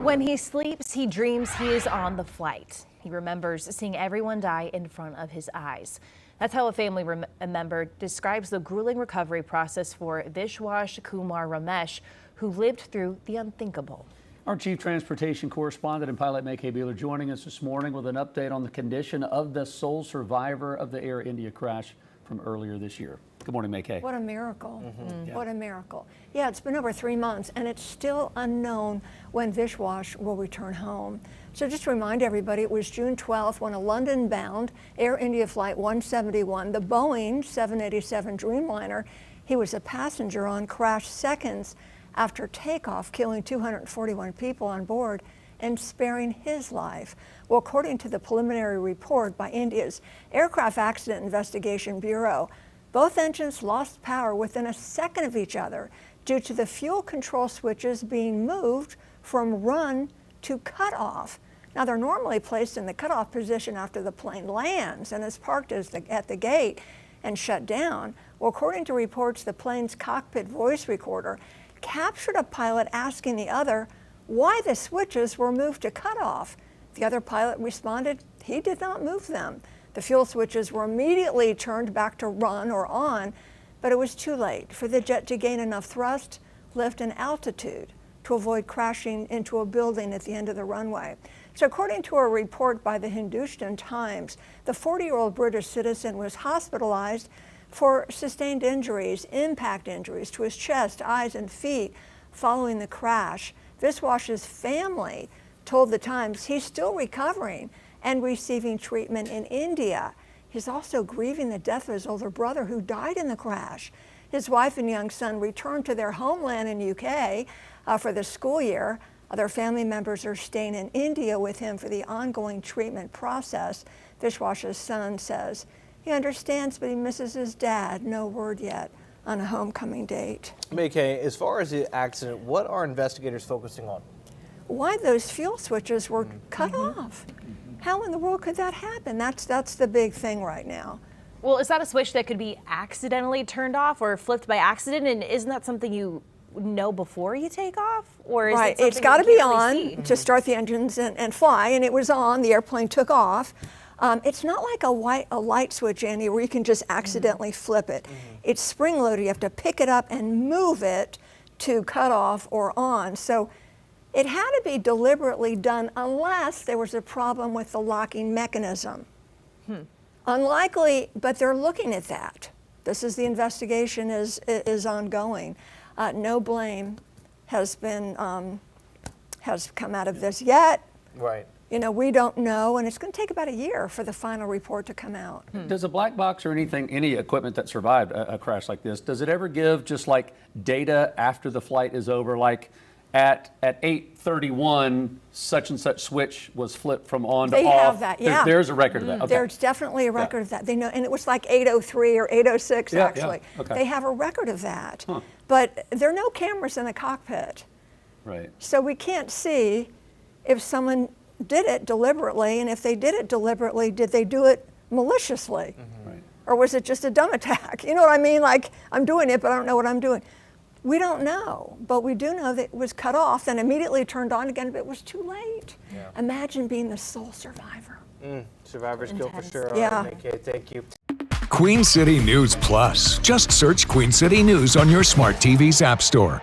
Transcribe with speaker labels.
Speaker 1: When he sleeps, he dreams he is on the flight. He remembers seeing everyone die in front of his eyes. That's how a family member describes the grueling recovery process for Vishwas Kumar Ramesh, who lived through the unthinkable.
Speaker 2: Our chief transportation correspondent and pilot May-Kay Beeler joining us this morning with an update on the condition of the sole survivor of the Air India crash from earlier this year. Good morning, May-Kay.
Speaker 3: What a miracle. Yeah. What a miracle. Yeah, it's been over 3 months and it's still unknown when Vishwas will return home. So just to remind everybody, it was June 12th when a London-bound Air India Flight 171, the Boeing 787 Dreamliner, he was a passenger on, crashed seconds after takeoff, killing 241 people on board and sparing his life. Well, according to the preliminary report by India's Aircraft Accident Investigation Bureau, both engines lost power within a second of each other due to the fuel control switches being moved from run to cutoff. Now, they're normally placed in the cutoff position after the plane lands and is parked at the gate and shut down. Well, according to reports, the plane's cockpit voice recorder captured a pilot asking the other why the switches were moved to cutoff. The other pilot responded he did not move them. The fuel switches were immediately turned back to run or on, but it was too late for the jet to gain enough thrust, lift, and altitude to avoid crashing into a building at the end of the runway. So according to a report by the Hindustan Times, the 40-year-old British citizen was hospitalized for sustained injuries, impact injuries to his chest, eyes, and feet following the crash. Vishwas's family told the Times he's still recovering and receiving treatment in India. He's also grieving the death of his older brother who died in the crash. His wife and young son returned to their homeland in UK for the school year. Other family members are staying in India with him for the ongoing treatment process. Vishwas's son says he understands, but he misses his dad. No word yet on a homecoming date.
Speaker 4: May-Kay, as far as the accident, what are investigators focusing on?
Speaker 3: Why those fuel switches were cut off. How in the world could that happen? That's the big thing right now.
Speaker 1: Well, is that a switch that could be accidentally turned off or flipped by accident? And isn't that something you know before you take off? Or is
Speaker 3: right,
Speaker 1: it
Speaker 3: it's got to be on
Speaker 1: really
Speaker 3: to start the engines and fly, and it was on. The airplane took off. It's not like a light switch, Andy, where you can just accidentally flip it. It's spring-loaded. You have to pick it up and move it to cut off or on. So it had to be deliberately done unless there was a problem with the locking mechanism. Unlikely, but they're looking at that. This is the investigation is ongoing. No blame has come out of this yet.
Speaker 4: Right.
Speaker 3: You know, we don't know, and it's going to take about a year for the final report to come out.
Speaker 2: Does a black box or any equipment that survived a crash like this, does it ever give just like data after the flight is over, like at 8:31 such and such switch was flipped from on to off?
Speaker 3: They have that, yeah.
Speaker 2: There's a record of that. Okay.
Speaker 3: There's definitely a record of that. They know, and it was like 8:03 or 8:06 actually.
Speaker 2: Yeah. Okay.
Speaker 3: They have a record of that. But there are no cameras in the cockpit.
Speaker 2: Right.
Speaker 3: So we can't see if someone did it deliberately, and if they did it deliberately, did they do it maliciously?
Speaker 2: Right.
Speaker 3: Or was it just a dumb attack? You know what I mean? Like, I'm doing it, but I don't know what I'm doing. We don't know, but we do know that it was cut off and immediately turned on again, but it was too late.
Speaker 4: Yeah.
Speaker 3: Imagine being the sole survivor.
Speaker 4: Survivor's guilt for sure.
Speaker 3: Yeah.
Speaker 4: All right, May-Kay, thank you.
Speaker 5: Queen City News Plus. Just search Queen City News on your smart TV's app store.